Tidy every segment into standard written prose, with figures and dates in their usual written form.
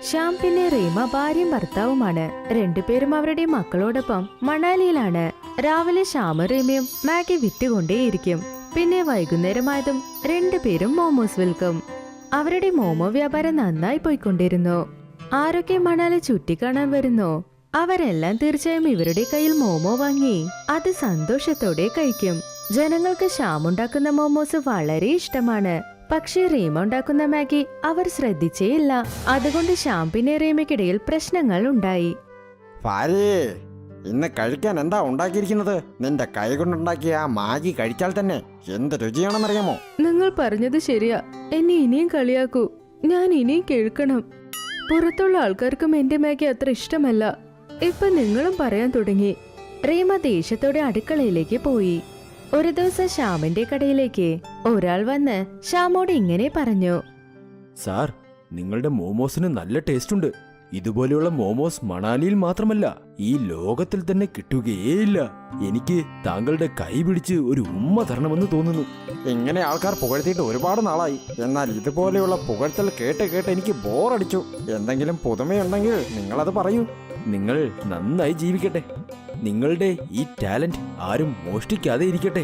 ശ്യാം പിന്നെ റീമ ഭാര്യയും ഭർത്താവുമാണ്. രണ്ടുപേരും അവരുടെ മക്കളോടൊപ്പം മണാലിയിലാണ്. രാവിലെ ശ്യാമും റീമയും മാഗി വിറ്റുകൊണ്ടേയിരിക്കും. പിന്നെ വൈകുന്നേരമായതും രണ്ടുപേരും മോമോസ് വിൽക്കും. അവരുടെ മോമോ വ്യാപാരം നന്നായി പോയിക്കൊണ്ടിരുന്നു. ആരൊക്കെ മണാലി ചുറ്റിക്കാണാൻ വരുന്നു അവരെല്ലാം തീർച്ചയായും ഇവരുടെ കയ്യിൽ മോമോ വാങ്ങി അത് സന്തോഷത്തോടെ കഴിക്കും. ജനങ്ങൾക്ക് ശ്യാമുണ്ടാക്കുന്ന മോമോസ് വളരെ ഇഷ്ടമാണ്. പക്ഷേ റീമ ഉണ്ടാക്കുന്ന മാഗി അവർ ശ്രദ്ധിച്ചേയില്ല. അതുകൊണ്ട് ശ്യാം പിന്നെ റീമയ്ക്കിടയിൽ പ്രശ്നങ്ങൾ ഉണ്ടായി. ഭാര്യേ, ഇന്ന് കഴിക്കാൻ എന്താ ഉണ്ടാക്കിയിരിക്കുന്നത്? നിന്റെ കൈ കൊണ്ടുണ്ടാക്കിയ ആ മാഗി കഴിച്ചാൽ തന്നെ എന്ത് രുചിയാണെന്നറിയാമോ? നിങ്ങൾ പറഞ്ഞത് ശരിയാ. എന്നെ ഇനിയും കളിയാക്കൂ. ഞാൻ ഇനിയും കേൾക്കണം. പുറത്തുള്ള ആൾക്കാർക്കും എന്റെ മാഗി അത്ര ഇഷ്ടമല്ല. ഇപ്പൊ നിങ്ങളും പറയാൻ തുടങ്ങി. റീമ ദേഷ്യത്തോടെ അടുക്കളയിലേക്ക് പോയി. ഒരു ദിവസം ശ്യാമിന്റെ കടയിലേക്ക് ഒരാൾ വന്ന് ശ്യാമോട് ഇങ്ങനെ പറഞ്ഞു. സാർ, നിങ്ങളുടെ മോമോസിന് നല്ല ടേസ്റ്റ് ഉണ്ട്. ഇതുപോലെയുള്ള മോമോസ് മണാലിയിൽ മാത്രമല്ല, ഈ ലോകത്തിൽ തന്നെ കിട്ടുകയേയില്ല. എനിക്ക് താങ്കളുടെ കൈ പിടിച്ച് ഒരു ഉമ്മ തരണമെന്ന് തോന്നുന്നു. ഇങ്ങനെ ആൾക്കാർ പുകഴ്ത്തിയിട്ട് ഒരുപാട് നാളായി. എന്നാൽ ഇതുപോലെയുള്ള പുകഴ്ത്തൽ കേട്ട് കേട്ട് എനിക്ക് ബോറടിച്ചു. എന്തെങ്കിലും പുതുമയുണ്ടെങ്കിൽ നിങ്ങളത് പറയൂ. നിങ്ങൾ നന്നായി ജീവിക്കട്ടെ. നിങ്ങളുടെ ഈ ടാലന്റ് ആരും മോഷ്ടിക്കാതെ ഇരിക്കട്ടെ.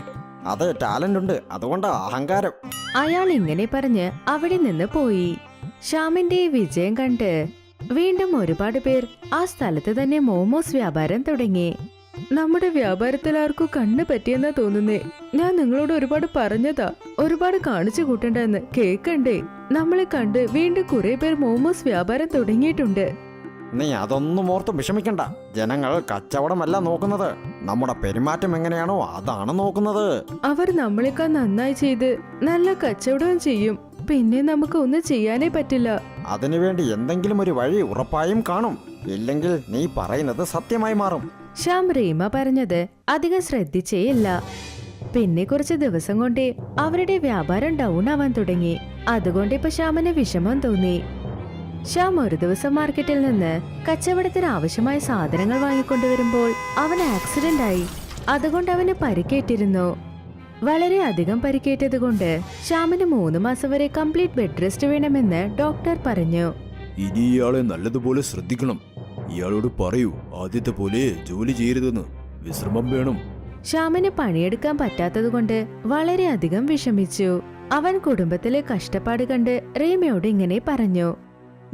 അതെ, ടാലന്റ് ഉണ്ട്, അതുകൊണ്ടാ അഹങ്കാരം. അയാൾ ഇങ്ങനെ പറഞ്ഞ് അവിടെ നിന്ന് പോയി. ശ്യാമിന്റെ ഈ വിജയം കണ്ട് വീണ്ടും ഒരുപാട് പേർ ആ സ്ഥലത്ത് തന്നെ മോമോസ് വ്യാപാരം തുടങ്ങി. നമ്മുടെ വ്യാപാരത്തിൽ ആർക്കും കണ്ണ് പറ്റിയെന്നാ തോന്നുന്നേ. ഞാൻ നിങ്ങളോട് ഒരുപാട് പറഞ്ഞതാ, ഒരുപാട് കാണിച്ചു കൂട്ടണ്ടെന്ന്. കേക്കണ്ടേ? നമ്മളെ കണ്ട് വീണ്ടും കുറെ പേർ മോമോസ് വ്യാപാരം തുടങ്ങിയിട്ടുണ്ട്. നീ അതൊന്നും ഓർത്ത് വിഷമിക്കണ്ട. ജനങ്ങൾ കച്ചവടമല്ല നോക്കുന്നത്, നമ്മുടെ പെരുമാറ്റം എങ്ങനെയാണോ അതാണ് നോക്കുന്നത്. അവർ നമ്മളെക്കാൾ നന്നായി ചെയ്ത് നല്ല കച്ചവടവും ചെയ്യും. പിന്നെ നമുക്ക് ഒന്നും ചെയ്യാനേ പറ്റില്ല. അതിനുവേണ്ടി എന്തെങ്കിലും ഒരു വഴി ഉറപ്പായും കാണും. ഇല്ലെങ്കിൽ നീ പറയുന്നത് സത്യമായി മാറും. ശ്യാം റീമ പറഞ്ഞത് അധികം ശ്രദ്ധിച്ചേയില്ല. പിന്നെ കുറച്ച് ദിവസം കൊണ്ടേ അവരുടെ വ്യാപാരം ഡൗൺ ആവാൻ തുടങ്ങി. അതുകൊണ്ട് ഇപ്പൊ ശ്യാമിന് വിഷമം തോന്നി. ശ്യാം ഒരു ദിവസം മാർക്കറ്റിൽ നിന്ന് കച്ചവടത്തിന് ആവശ്യമായ സാധനങ്ങൾ വാങ്ങിക്കൊണ്ടുവരുമ്പോൾ അവന് ആക്സിഡന്റ് ആയി. അതുകൊണ്ട് അവന് പരിക്കേറ്റിരുന്നു. വളരെ അധികം പരിക്കേറ്റത് കൊണ്ട് ശ്യാമിന് 3 മാസം വരെ കംപ്ലീറ്റ് ബെഡ് റെസ്റ്റ് വേണമെന്ന് ഡോക്ടർ പറഞ്ഞു. ഇനി ഇയാളെ നല്ലതുപോലെ ശ്രദ്ധിക്കണം. ഇയാളോട് പറയൂ, ആദ്യത്തെ പോലെ ജോലി ചെയ്യരുതെന്ന്. വിശ്രമം വേണം. ശ്യാമിന് പണിയെടുക്കാൻ പറ്റാത്തതുകൊണ്ട് വളരെയധികം വിഷമിച്ചു. അവൻ കുടുംബത്തിലെ കഷ്ടപ്പാട് കണ്ട് റീമയോട് ഇങ്ങനെ പറഞ്ഞു.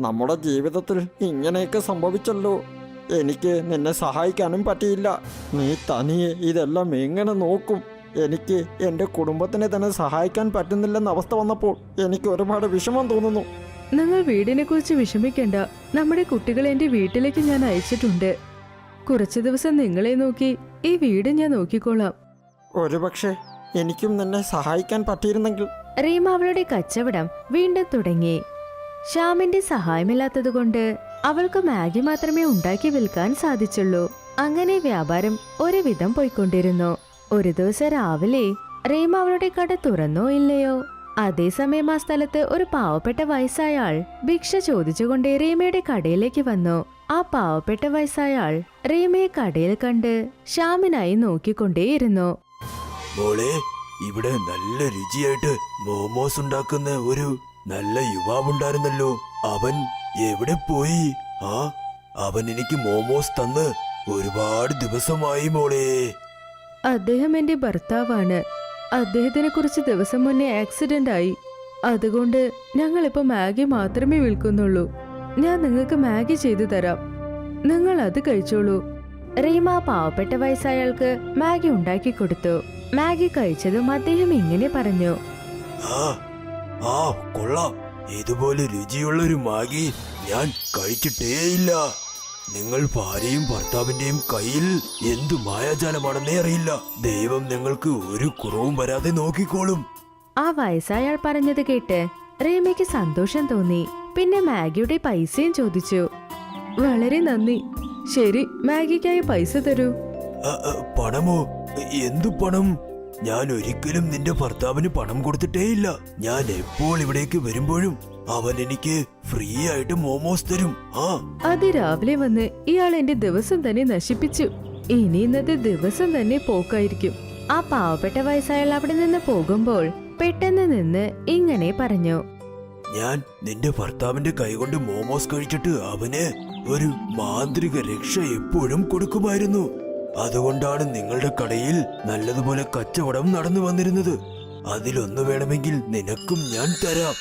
നമ്മുടെ ജീവിതത്തിൽ ഇങ്ങനെയൊക്കെ സംഭവിച്ചല്ലോ. എനിക്ക് നിന്നെ സഹായിക്കാനും പറ്റിയില്ല. നീ തനിയെ ഇതെല്ലാം എങ്ങനെ നോക്കും? എനിക്ക് എൻ്റെ കുടുംബത്തിനെ തന്നെ സഹായിക്കാൻ പറ്റുന്നില്ലെന്ന അവസ്ഥ വന്നപ്പോൾ എനിക്ക് ഒരുപാട് വിഷമം തോന്നുന്നു. നിങ്ങൾ വീടിനെ കുറിച്ച് വിഷമിക്കണ്ട. നമ്മുടെ കുട്ടികളെ എന്റെ വീട്ടിലേക്ക് ഞാൻ അയച്ചിട്ടുണ്ട്. കുറച്ചു ദിവസം നിങ്ങളെ നോക്കി ഈ വീട് ഞാൻ നോക്കിക്കോളാം. ഒരുപക്ഷെ എനിക്കും നിന്നെ സഹായിക്കാൻ പറ്റിയിരുന്നെങ്കിൽ. റീമ അവളുടെ കച്ചവടം വീണ്ടും തുടങ്ങി. ശ്യാമിന്റെ സഹായമില്ലാത്തതുകൊണ്ട് അവൾക്ക് മാഗി മാത്രമേ ഉണ്ടാക്കി വിൽക്കാൻ സാധിച്ചുള്ളൂ. അങ്ങനെ വ്യാപാരം ഒരുവിധം പോയിക്കൊണ്ടിരുന്നു. ഒരു ദിവസം രാവിലെ റീമ അവളുടെ കട തുറന്നോ ഇല്ലയോ. അതേസമയം ആ സ്ഥലത്ത് ഒരു പാവപ്പെട്ട വയസ്സായ ആൾ ഭിക്ഷ ചോദിച്ചുകൊണ്ട് റീമയുടെ കടയിലേക്ക് വന്നു. ആ പാവപ്പെട്ട വയസ്സായ ആൾ റീമയെ കടയിൽ കണ്ട് ശ്യാമിനായി നോക്കിക്കൊണ്ടേയിരുന്നു. മോളെ, ഇവിടെ നല്ല രുചിയായിട്ട് മോമോസ് ഉണ്ടാക്കുന്ന ഒരു നല്ല യുവാവുണ്ടായിരുന്നല്ലോ. അവൻ എവിടെ പോയി? അവൻ എനിക്ക് മോമോസ് തന്ന് ഒരുപാട് ദിവസമായി മോളെ. അദ്ദേഹം എന്റെ ഭർത്താവാണ്. അദ്ദേഹത്തിനെ കുറിച്ച് ദിവസം മുന്നേ ആക്സിഡന്റ് ആയി. അതുകൊണ്ട് ഞങ്ങളിപ്പോ മാഗി മാത്രമേ വിൽക്കുന്നുള്ളൂ. ഞാൻ നിങ്ങൾക്ക് മാഗി ചെയ്തു തരാം. നിങ്ങൾ അത് കഴിച്ചോളൂ. റീമ പാവപ്പെട്ട വയസ്സായാൾക്ക് മാഗി ഉണ്ടാക്കി കൊടുത്തു. മാഗി കഴിച്ചതും അദ്ദേഹം ഇങ്ങനെ പറഞ്ഞു. കൊള്ളാം. ഇതുപോലെ രുചിയുള്ളൊരു മാഗി ഞാൻ കഴിച്ചിട്ടേയില്ല. നിങ്ങൾ ഭാര്യയും ഭർത്താവിന്റെയും കയ്യിൽ എന്തു മായാജാലമാണെന്നേ അറിയില്ല. ദൈവം നിങ്ങൾക്ക് ഒരു കുറവും വരാതെ നോക്കിക്കോളും. ആ വയസ്സായാൾ പറഞ്ഞത് കേട്ട് റീമയ്ക്ക് സന്തോഷം തോന്നി. പിന്നെ മാഗിയുടെ പൈസയും ചോദിച്ചു. വളരെ നന്ദി. ശരി, മാഗിക്കായി പൈസ തരൂ. പണമോ? എന്തു പണം? ഞാൻ ഒരിക്കലും നിന്റെ ഭർത്താവിന് പണം കൊടുത്തിട്ടേയില്ല. ഞാൻ എപ്പോൾ ഇവിടേക്ക് വരുമ്പോഴും അവൻ എനിക്ക് ഫ്രീ ആയിട്ട് മോമോസ് തരും. അതിരാവിലെ വന്ന് ഇയാൾ എന്റെ ദിവസം തന്നെ നശിപ്പിച്ചു. ഇനി ഇന്നത്തെ ദിവസം തന്നെ പോക്കായിരിക്കും. ആ പാവപ്പെട്ട വയസ്സായാൾ അവിടെ നിന്ന് പോകുമ്പോൾ പെട്ടെന്ന് നിന്ന് ഇങ്ങനെ പറഞ്ഞു. ഞാൻ നിന്റെ ഭർത്താവിന്റെ കൈകൊണ്ട് മോമോസ് കഴിച്ചിട്ട് അവന് ഒരു മാന്ത്രിക രക്ഷ എപ്പോഴും കൊടുക്കുമായിരുന്നു. അതുകൊണ്ടാണ് നിങ്ങളുടെ കടയിൽ നല്ലതുപോലെ കച്ചവടം നടന്നു വന്നിരുന്നത്. അതിലൊന്നു വേണമെങ്കിൽ നിനക്കും ഞാൻ തരാം.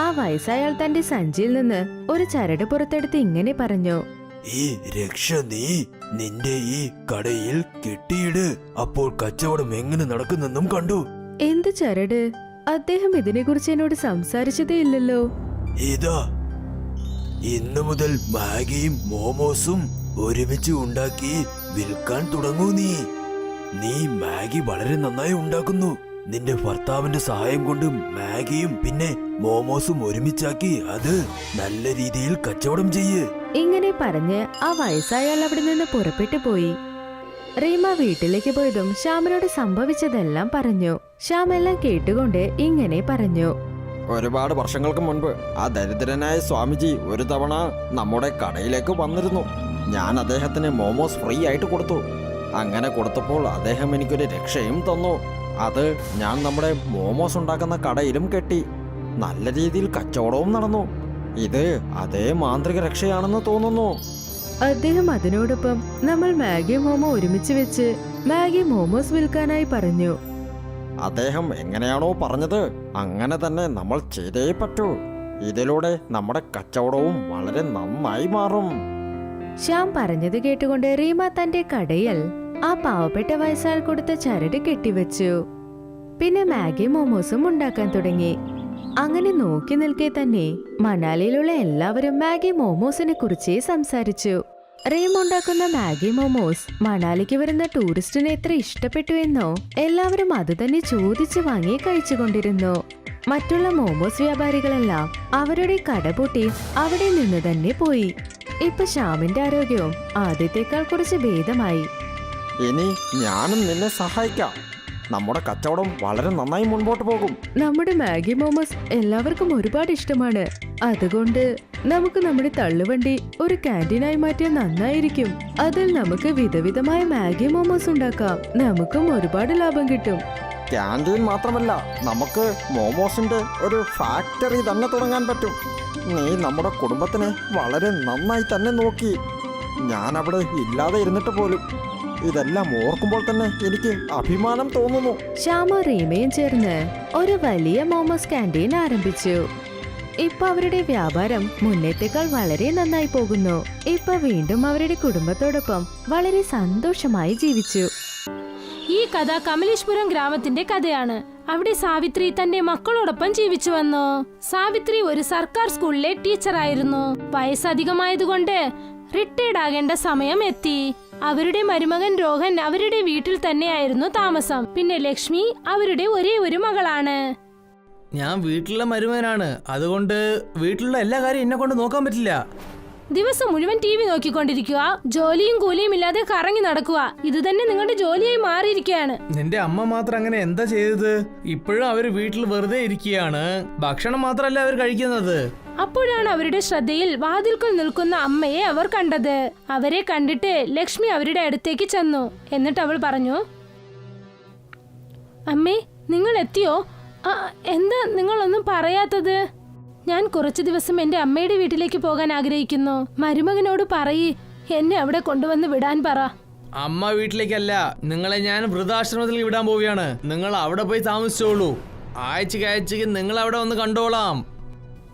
ആ വയസ്സായാൾ തന്റെ സഞ്ചിയിൽ നിന്ന് ഒരു ചരട് പുറത്തെടുത്ത് ഇങ്ങനെ പറഞ്ഞു. ഈ രക്ഷ നീ നിന്റെ ഈ കടയിൽ കെട്ടിയിട്. അപ്പോൾ കച്ചവടം എങ്ങനെ നടക്കുന്നെന്നും കണ്ടു. എന്ത് ചരട്? അദ്ദേഹം ഇതിനെക്കുറിച്ച് എന്നോട് സംസാരിച്ചതേ ഇല്ലല്ലോ. ഇതാ, ഇന്നു മുതൽ മാഗിയും മോമോസും ഒരുമിച്ച് ഉണ്ടാക്കി വിൽക്കാൻ തുടങ്ങൂ. നീ മാഗി വളരെ നന്നായി ഉണ്ടാക്കുന്നു. നിന്റെ ഭർത്താവിന്റെ സഹായം കൊണ്ട് മാഗിയും പിന്നെ മോമോസും ഒരുമിച്ചാക്കി അത് നല്ല രീതിയിൽ കച്ചവടം ചെയ്യ്. ഇങ്ങനെ പറഞ്ഞ് ആ വയസ്സായാൾ അവിടെ നിന്ന് പുറപ്പെട്ടു പോയി. റീമ വീട്ടിലേക്ക് പോയതും ശ്യാമിനോട് സംഭവിച്ചതെല്ലാം പറഞ്ഞു. ശ്യാം എല്ലാം കേട്ടുകൊണ്ട് ഇങ്ങനെ പറഞ്ഞു. ഒരുപാട് വർഷങ്ങൾക്ക് മുൻപ് ആ ദരിദ്രനായ സ്വാമിജി ഒരു തവണ നമ്മുടെ കടയിലേക്ക് വന്നിരുന്നു. ഞാൻ അദ്ദേഹത്തിന് മോമോസ് ഫ്രീ ആയിട്ട് കൊടുത്തു. അങ്ങനെ കൊടുത്തപ്പോൾ അദ്ദേഹം എനിക്കൊരു രക്ഷയും തന്നു. അത് ഞാൻ നമ്മുടെ മോമോസ് ഉണ്ടാക്കുന്ന കടയിലും കെട്ടി. നല്ല രീതിയിൽ കച്ചവടവും നടന്നു. ഇത് അതേ മാന്ത്രിക രക്ഷയാണെന്ന് തോന്നുന്നു. അദ്ദേഹം അതിനോടൊപ്പം നമ്മൾ മാഗി മോമോ ഒരുമിച്ച് വെച്ച് മാഗി മോമോസ് വിൽക്കാനായി പറഞ്ഞു. അദ്ദേഹം എങ്ങനെയാണോ പറഞ്ഞത് അങ്ങനെ തന്നെ നമ്മൾ ചെയ്തേ പറ്റൂ. ഇതിലൂടെ നമ്മുടെ കച്ചവടവും വളരെ നന്നായി മാറും. ശ്യാം പറഞ്ഞത് കേട്ടുകൊണ്ട് റീമ തന്റെ കടയിൽ ആ പാവപ്പെട്ട വയസ്സാൾ കൊടുത്ത ചരട് കെട്ടിവെച്ചു. പിന്നെ മാഗി മോമോസും ഉണ്ടാക്കാൻ തുടങ്ങി. അങ്ങനെ നോക്കി നിൽക്കെ തന്നെ മണാലിയിലുള്ള എല്ലാവരും മാഗി മോമോസിനെ കുറിച്ചേ സംസാരിച്ചു. റീമ ഉണ്ടാക്കുന്ന മാഗി മോമോസ് മണാലിക്ക് വരുന്ന ടൂറിസ്റ്റിന് എത്ര ഇഷ്ടപ്പെട്ടു എന്നോ എല്ലാവരും അത് തന്നെ ചോദിച്ചു വാങ്ങി കഴിച്ചുകൊണ്ടിരുന്നു. മറ്റുള്ള മോമോസ് വ്യാപാരികളെല്ലാം അവരുടെ കട പൂട്ടി അവിടെ നിന്ന് തന്നെ പോയി. ഇപ്പൊ ശ്യാമിന്റെ ആരോഗ്യവും ആദ്യത്തേക്കാൾ കുറച്ച് ഭേദമായി. ഇനി ഞാനും നിന്നെ സഹായിക്കാം. നമ്മുടെ കച്ചവടം വളരെ നന്നായി മുൻപോട്ട് പോകും. നമ്മുടെ മാഗി മോമോസ് എല്ലാവർക്കും ഒരുപാട് ഇഷ്ടമാണ്. അതുകൊണ്ട് നമുക്ക് നമ്മുടെ തള്ളുവണ്ടി ഒരു ക്യാൻറ്റീനായി മാറ്റിയാൽ നന്നായിരിക്കും. അതിൽ നമുക്ക് വിധവിധമായ മാഗി മോമോസ് ഉണ്ടാക്കാം. നമുക്കും ഒരുപാട് ലാഭം കിട്ടും. ക്യാൻറ്റീൻ മാത്രമല്ല, നമുക്ക് മോമോസിന്റെ ഒരു ഫാക്ടറി തന്നെ തുടങ്ങാൻ പറ്റും. നീ നമ്മുടെ കുടുംബത്തിനെ വളരെ നന്നായി തന്നെ നോക്കി. ഞാൻ അവിടെ ഇല്ലാതെ ഇരുന്നിട്ട് പോലും ഇതെല്ലാം ഓർക്കുമ്പോൾ തന്നെ എനിക്ക് അഭിമാനം തോന്നുന്നു. ശ്യാമും റീമയും ചേർന്ന് ഒരു വലിയ മോമോസ് ക്യാൻറ്റീൻ ആരംഭിച്ചു. ഇപ്പൊ അവരുടെ വ്യാപാരം മുന്നേറ്റേക്കാൾ വളരെ നന്നായി പോകുന്നു. ഇപ്പൊ വീണ്ടും അവരുടെ കുടുംബത്തോടൊപ്പം വളരെ സന്തോഷമായി ജീവിച്ചു. ഈ കഥ കമലേശ്പുരം ഗ്രാമത്തിന്റെ കഥയാണ്. അവിടെ സാവിത്രി തന്റെ മക്കളോടൊപ്പം ജീവിച്ചു വന്നു. സാവിത്രി ഒരു സർക്കാർ സ്കൂളിലെ ടീച്ചറായിരുന്നു. വയസ്സധികമായതുകൊണ്ട് റിട്ടയർഡ് ആകേണ്ട സമയം എത്തി. അവരുടെ മരുമകൻ രോഹൻ അവരുടെ വീട്ടിൽ തന്നെയായിരുന്നു താമസം. പിന്നെ ലക്ഷ്മി അവരുടെ ഒരേ ഒരു മകളാണ്. ഞാൻ വീട്ടിലെ മരുമകനാണ്. അതുകൊണ്ട് വീട്ടിലുള്ള എല്ലാ കാര്യം എന്നെ കൊണ്ട് നോക്കാൻ പറ്റില്ല. ദിവസം മുഴുവൻ TV നോക്കിക്കൊണ്ടിരിക്കുക, ജോലിയും കൂലിയും ഇല്ലാതെ കറങ്ങി നടക്കുക. ഇത് തന്നെ നിങ്ങളുടെ ജോലിയായി മാറിയിരിക്കുകയാണ്. നിന്റെ അമ്മ മാത്രം അങ്ങനെ എന്താ ചെയ്തത്? ഇപ്പോഴും അവര് വീട്ടിൽ വെറുതെ ഇരിക്കുകയാണ്. ഭക്ഷണം മാത്രമല്ല അവർ കഴിക്കുന്നത്. അപ്പോഴാണ് അവരുടെ ശ്രദ്ധയിൽ വാതിൽക്കൽ നിൽക്കുന്ന അമ്മയെ അവർ കണ്ടത്. അവരെ കണ്ടിട്ട് ലക്ഷ്മി അവരുടെ അടുത്തേക്ക് ചെന്നു. എന്നിട്ട് അവൾ പറഞ്ഞു, അമ്മേ, നിങ്ങൾ എത്തിയോ? എന്താ നിങ്ങളൊന്നും പറയാത്തത്? ഞാൻ കുറച്ചു ദിവസം എന്റെ അമ്മയുടെ വീട്ടിലേക്ക് പോകാൻ ആഗ്രഹിക്കുന്നു. മരുമകനോട് പറയ്, എന്നെ അവിടെ കൊണ്ടുവന്ന് വിടാൻ പറ. അമ്മ വീട്ടിലേക്കല്ല, നിങ്ങളെ ഞാൻ വൃദ്ധാശ്രമത്തിൽ വിടാൻ പോവുകയാണ്. നിങ്ങൾ അവിടെ പോയി താമസിച്ചോളൂ. ആഴ്ചയ്ക്ക് നിങ്ങൾ അവിടെ വന്ന് കണ്ടോളാം.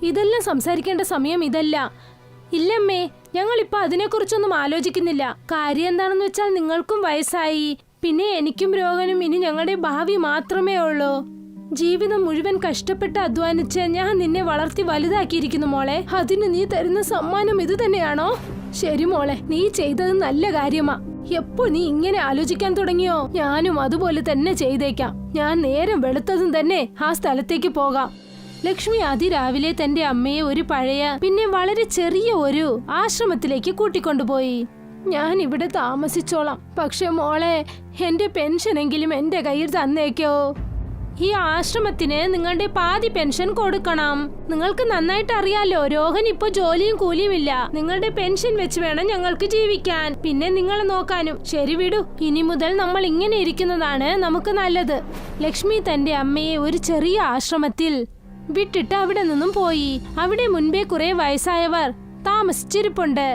ഇതെല്ലാം സംസാരിക്കേണ്ട സമയം ഇതല്ല. ഇല്ലമ്മേ, ഞങ്ങളിപ്പോ അതിനെക്കുറിച്ചൊന്നും ആലോചിക്കുന്നില്ല. കാര്യം എന്താണെന്ന് വെച്ചാൽ നിങ്ങൾക്കും വയസ്സായി. പിന്നെ എനിക്കും രോഗനും ഇനി ഞങ്ങളുടെ ഭാവി മാത്രമേ ഉള്ളൂ. ജീവിതം മുഴുവൻ കഷ്ടപ്പെട്ട് അധ്വാനിച്ച് ഞാൻ നിന്നെ വളർത്തി വലുതാക്കിയിരിക്കുന്നു മോളെ. അതിന് നീ തരുന്ന സമ്മാനം ഇത് തന്നെയാണോ? ശരി മോളെ, നീ ചെയ്തത് നല്ല കാര്യമാ. എപ്പോ നീ ഇങ്ങനെ ആലോചിക്കാൻ തുടങ്ങിയോ? ഞാനും അതുപോലെ തന്നെ ചെയ്തേക്കാം. ഞാൻ നേരം വെളുത്തതും തന്നെ ആ സ്ഥലത്തേക്ക് പോകാം. ലക്ഷ്മി അതിരാവിലെ തന്റെ അമ്മയെ ഒരു പഴയ പിന്നെ വളരെ ചെറിയ ഒരു ആശ്രമത്തിലേക്ക് കൂട്ടിക്കൊണ്ടുപോയി. ഞാൻ ഇവിടെ താമസിച്ചോളാം. പക്ഷെ മോളെ, എന്റെ പെൻഷനെങ്കിലും എന്റെ കയ്യിൽ തന്നേക്കോ. ഈ ആശ്രമത്തിന് നിങ്ങളുടെ പാതി പെൻഷൻ കൊടുക്കണം. നിങ്ങൾക്ക് നന്നായിട്ട് അറിയാലോ, രോഹൻ ഇപ്പൊ ജോലിയും കൂലിയും ഇല്ല. നിങ്ങളുടെ പെൻഷൻ വെച്ച് വേണം ഞങ്ങൾക്ക് ജീവിക്കാൻ, പിന്നെ നിങ്ങളെ നോക്കാനും. ശരി, വിടൂ. ഇനി മുതൽ നമ്മൾ ഇങ്ങനെ ഇരിക്കുന്നതാണ് നമുക്ക് നല്ലത്. ലക്ഷ്മി തന്റെ അമ്മയെ ഒരു ചെറിയ ആശ്രമത്തിൽ വിട്ടിട്ട് അവിടെ നിന്നും പോയി. അവിടെ മുൻപേ കുറെ വയസ്സായവർ താമസിച്ചിരിപ്പുണ്ട്.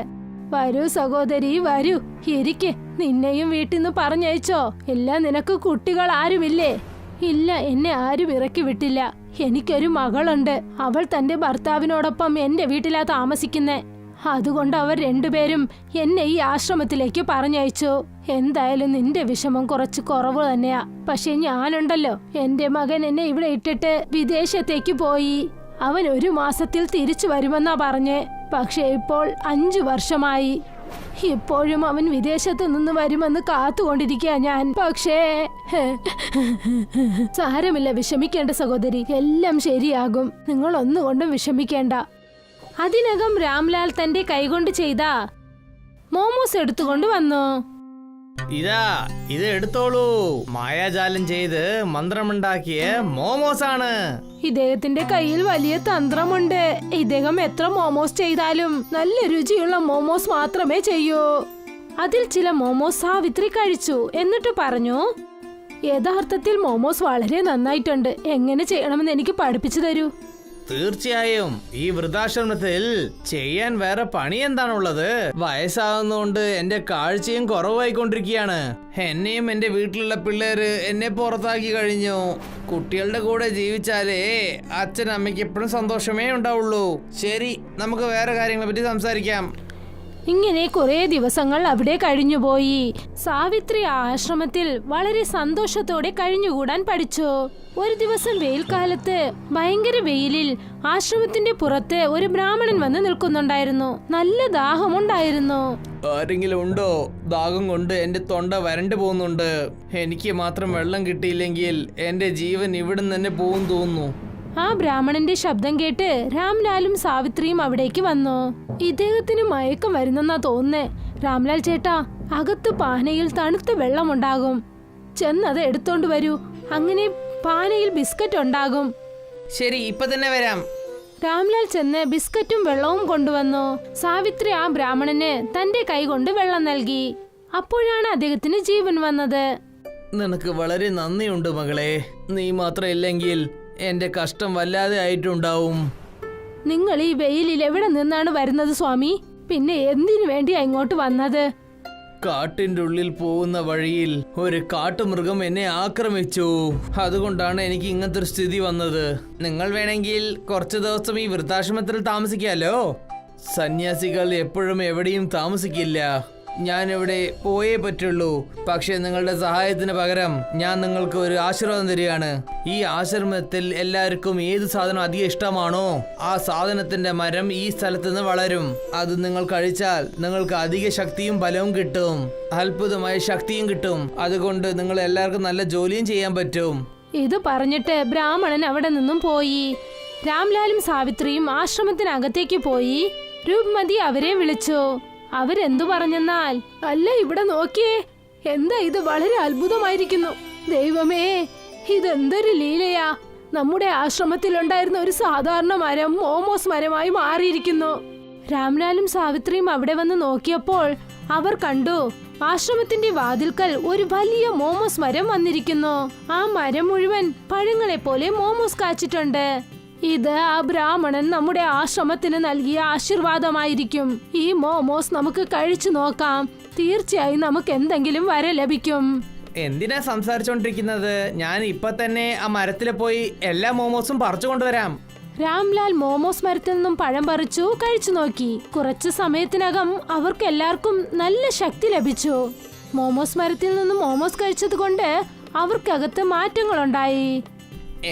വരൂ സഹോദരി, വരൂ, ഇരിക്ക്. നിന്നെയും വീട്ടിൽ നിന്ന് പറഞ്ഞയച്ചോ? ഇല്ല, നിനക്ക് കുട്ടികൾ ആരുമില്ലേ? ഇല്ല, എന്നെ ആരും ഇറക്കി വിട്ടില്ല. എനിക്കൊരു മകളുണ്ട്. അവൾ തന്റെ ഭർത്താവിനോടൊപ്പം എന്റെ വീട്ടിലാ താമസിക്കുന്നേ. അതുകൊണ്ട് അവർ രണ്ടുപേരും എന്നെ ഈ ആശ്രമത്തിലേക്ക് പറഞ്ഞയച്ചു. എന്തായാലും നിന്റെ വിഷമം കുറച്ച് കുറവ് തന്നെയാ. പക്ഷെ ഞാനുണ്ടല്ലോ, എന്റെ മകൻ എന്നെ ഇവിടെ ഇട്ടിട്ട് വിദേശത്തേക്ക് പോയി. അവൻ 1 മാസത്തിൽ തിരിച്ചു വരുമെന്നാ പറഞ്ഞേ. പക്ഷെ ഇപ്പോൾ 5 വർഷമായി. ഇപ്പോഴും അവൻ വിദേശത്ത് നിന്ന് വരുമെന്ന് കാത്തുകൊണ്ടിരിക്കുക ഞാൻ. പക്ഷേ സാരമില്ല, വിഷമിക്കേണ്ട സഹോദരി, എല്ലാം ശരിയാകും. നിങ്ങൾ ഒന്നുകൊണ്ടും വിഷമിക്കേണ്ട. അതിനകം രാംലാൽ തന്റെ കൈകൊണ്ട് ചെയ്ത മോമോസ് എടുത്തുകൊണ്ട് വന്നു. ഇത് എടുത്തോളൂ. മായാജാലം ചെയ്ത് മന്ത്രമുണ്ടാക്കിയ മോമോസ് ആണ്. ഇദ്ദേഹത്തിന്റെ കയ്യിൽ വലിയ തന്ത്രമുണ്ട്. ഇദ്ദേഹം എത്ര മോമോസ് ചെയ്താലും നല്ല രുചിയുള്ള മോമോസ് മാത്രമേ ചെയ്യൂ. അതിൽ ചില മോമോസ് സാവിത്രി കഴിച്ചു. എന്നിട്ട് പറഞ്ഞു, യഥാർത്ഥത്തിൽ മോമോസ് വളരെ നന്നായിട്ടുണ്ട്. എങ്ങനെ ചെയ്യണമെന്ന് എനിക്ക് പഠിപ്പിച്ചു തരൂ. തീർച്ചയായും. ഈ വൃദ്ധാശ്രമത്തിൽ ചെയ്യാൻ വേറെ പണി എന്താണുള്ളത്? വയസ്സാകുന്നോണ്ട് എന്റെ കാഴ്ചയും കുറവായിക്കൊണ്ടിരിക്കുകയാണ്. എന്നെയും എന്റെ വീട്ടിലുള്ള പിള്ളേര് എന്നെ പുറത്താക്കി കഴിഞ്ഞു. കുട്ടികളുടെ കൂടെ ജീവിച്ചാലേ അച്ഛൻ അമ്മയ്ക്ക് എപ്പോഴും സന്തോഷമേ ഉണ്ടാവുള്ളൂ. ശരി, നമുക്ക് വേറെ കാര്യങ്ങളെ പറ്റി സംസാരിക്കാം. ഇങ്ങനെ കുറെ ദിവസങ്ങൾ അവിടെ കഴിഞ്ഞുപോയി. സാവിത്രി ആശ്രമത്തിൽ വളരെ സന്തോഷത്തോടെ കഴിഞ്ഞുകൂടാൻ പഠിച്ചു. ഒരു ദിവസം വെയിൽക്കാലത്ത് ഭയങ്കര വെയിലിൽ ആശ്രമത്തിന്റെ പുറത്ത് ഒരു ബ്രാഹ്മണൻ വന്ന് നിൽക്കുന്നുണ്ടായിരുന്നു. നല്ല ദാഹമുണ്ടായിരുന്നു. ആരെങ്കിലും ഉണ്ടോ? ദാഹം കൊണ്ട് എന്റെ തൊണ്ട വരണ്ടു പോകുന്നുണ്ട്. എനിക്ക് മാത്രം വെള്ളം കിട്ടിയില്ലെങ്കിൽ എന്റെ ജീവൻ ഇവിടെ തന്നെ പോകും തോന്നുന്നു. ആ ബ്രാഹ്മണന്റെ ശബ്ദം കേട്ട് രാംലാലും സാവിത്രിയും അവിടേക്ക് വന്നു. ഇദ്ദേഹത്തിന് മയക്കം വരുന്നെന്നാ തോന്നുന്നേ. രാംലാൽ ചേട്ടാ, അകത്ത് പാനയിൽ തണുത്ത വെള്ളമുണ്ടാകും. ചെന്നത് എടുത്തോണ്ട് വരൂ. അങ്ങനെ പാനയിൽ ബിസ്ക്കറ്റ് ഉണ്ടാകും. ശരി, ഇപ്പൊ തന്നെ വരാം. രാംലാൽ ചെന്ന് ബിസ്ക്കറ്റും വെള്ളവും കൊണ്ടുവന്നു. സാവിത്രി ആ ബ്രാഹ്മണന് തന്റെ കൈ കൊണ്ട് വെള്ളം നൽകി. അപ്പോഴാണ് അദ്ദേഹത്തിന് ജീവൻ വന്നത്. നിനക്ക് വളരെ നന്ദിയുണ്ട് മകളെ. നീ മാത്രം ഇല്ലെങ്കിൽ എന്റെ കഷ്ടം വല്ലാതെ ആയിട്ടുണ്ടാവും. നിങ്ങൾ ഈ വെയിലിൽ എവിടെ നിന്നാണ് വരുന്നത് സ്വാമി? പിന്നെ എന്തിനു വേണ്ടിയാ ഇങ്ങോട്ട് വന്നത്? കാട്ടിന്റെ ഉള്ളിൽ പോകുന്ന വഴിയിൽ ഒരു കാട്ടുമൃഗം എന്നെ ആക്രമിച്ചു. അതുകൊണ്ടാണ് എനിക്ക് ഇങ്ങനത്തെ ഒരു സ്ഥിതി വന്നത്. നിങ്ങൾ വേണമെങ്കിൽ കുറച്ചു ദിവസം ഈ വൃദ്ധാശ്രമത്തിൽ താമസിക്കാലോ. സന്യാസികൾ എപ്പോഴും എവിടെയും താമസിക്കില്ല. ഞാനിവിടെ പോയേ പറ്റുള്ളൂ. പക്ഷെ നിങ്ങളുടെ സഹായത്തിന് പകരം ഞാൻ നിങ്ങൾക്ക് ഒരു ആശീർവാദം തരികയാണ്. ഈ ആശ്രമത്തിൽ എല്ലാവർക്കും ഏത് സാധനം അധികം ഇഷ്ടമാണോ ആ സാധനത്തിന്റെ മരം ഈ സ്ഥലത്ത് നിന്ന് വളരും. അത് നിങ്ങൾ കഴിച്ചാൽ നിങ്ങൾക്ക് അധിക ശക്തിയും ബലവും കിട്ടും. അത്ഭുതമായ ശക്തിയും കിട്ടും. അതുകൊണ്ട് നിങ്ങൾ എല്ലാവർക്കും നല്ല ജോലിയും ചെയ്യാൻ പറ്റും. ഇത് പറഞ്ഞിട്ട് ബ്രാഹ്മണൻ അവിടെ നിന്നും പോയി. രാംലാലും സാവിത്രിയും ആശ്രമത്തിനകത്തേക്ക് പോയി. രൂപ്മതി അവരെ വിളിച്ചു. അവരെന്തു പറഞ്ഞെന്നാൽ, അല്ല ഇവിടെ നോക്കിയേ, എന്താ ഇത്? വളരെ അത്ഭുതമായിരിക്കുന്നു. ദൈവമേ, ഇതെന്തൊരു ലീലയാ! നമ്മുടെ ആശ്രമത്തിലുണ്ടായിരുന്ന ഒരു സാധാരണ മരം മോമോസ് മരമായി മാറിയിരിക്കുന്നു. രാംലാലും സാവിത്രിയും അവിടെ വന്ന് നോക്കിയപ്പോൾ അവർ കണ്ടു, ആശ്രമത്തിന്റെ വാതിൽക്കൽ ഒരു വലിയ മോമോസ് മരം വന്നിരിക്കുന്നു. ആ മരം മുഴുവൻ പഴങ്ങളെ പോലെ മോമോസ് കാച്ചിട്ടുണ്ട്. ഇത് ആ ബ്രാഹ്മണൻ നമ്മുടെ ആശ്രമത്തിന് നൽകിയ ആശീർവാദമായിരിക്കും. ഈ മോമോസ് നമുക്ക് കഴിച്ചു നോക്കാം. തീർച്ചയായും നമുക്ക് എന്തെങ്കിലും വര ലഭിക്കും. എന്തിനാ സംസാരിച്ചോണ്ടിരിക്കുന്നത്? ഞാൻ ഇപ്പൊ തന്നെ ആ മരത്തിൽ പോയി എല്ലാ മോമോസും പറിച്ചു കൊണ്ടുവരാം. രാംലാൽ മോമോസ് മരത്തിൽ നിന്നും പഴം പറിച്ചു കഴിച്ചു നോക്കി. കുറച്ചു സമയത്തിനകം അവർക്ക് എല്ലാവർക്കും നല്ല ശക്തി ലഭിച്ചു. മോമോസ് മരത്തിൽ നിന്നും മോമോസ് കഴിച്ചത് കൊണ്ട് അവർക്കകത്ത് മാറ്റങ്ങളുണ്ടായി.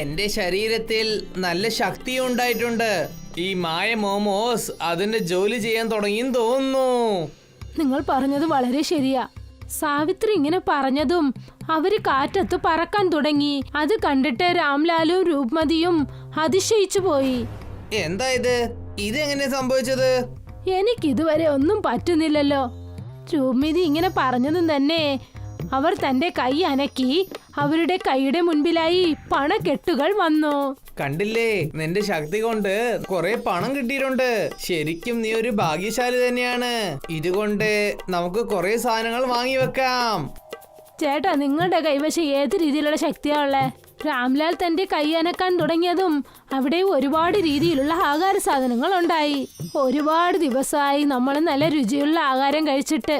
എന്റെ ശരീരത്തിൽ നല്ല ശക്തി ഉണ്ടായിട്ടുണ്ട്. ഈ മായ മോമോസ് അതിന്റെ ജോലി ചെയ്യാൻ തുടങ്ങിയെന്ന് തോന്നുന്നു. നിങ്ങൾ പറഞ്ഞത് വളരെ ശരിയാ. സാവിത്രി ഇങ്ങനെ പറഞ്ഞതും അവര് കാറ്റത്ത് പറക്കാൻ തുടങ്ങി. അത് കണ്ടിട്ട് രാംലാലും രൂപ്മതിയും അതിശയിച്ചു പോയി. എന്താ ഇത്? ഇതെങ്ങനെ സംഭവിച്ചത്? എനിക്കിതുവരെ ഒന്നും പറ്റുന്നില്ലല്ലോ. രൂപ്മതി ഇങ്ങനെ പറഞ്ഞതും തന്നെ അവർ തന്റെ കൈ അനക്കി. അവരുടെ കൈയുടെ മുൻപിലായി പണക്കെട്ടുകൾ വന്നു. കണ്ടില്ലേ, നിന്റെ ശക്തി കൊണ്ട് കുറെ പണം കിട്ടിയിട്ടുണ്ട്. ശരിക്കും നീ ഒരു ഭാഗ്യശാലി തന്നെയാണ്. ഇതുകൊണ്ട് നമുക്ക് കുറെ സാധനങ്ങൾ വാങ്ങി വെക്കാം. ചേട്ടാ, നിങ്ങളുടെ കൈവശം ഏത് രീതിയിലുള്ള ശക്തിയാ ഉള്ളേ? രാംലാൽ തന്റെ കൈ അനക്കാൻ തുടങ്ങിയതും അവിടെ ഒരുപാട് രീതിയിലുള്ള ആഹാര സാധനങ്ങൾ ഉണ്ടായി. ഒരുപാട് ദിവസമായി നമ്മൾ നല്ല രുചിയുള്ള ആഹാരം കഴിച്ചിട്ട്.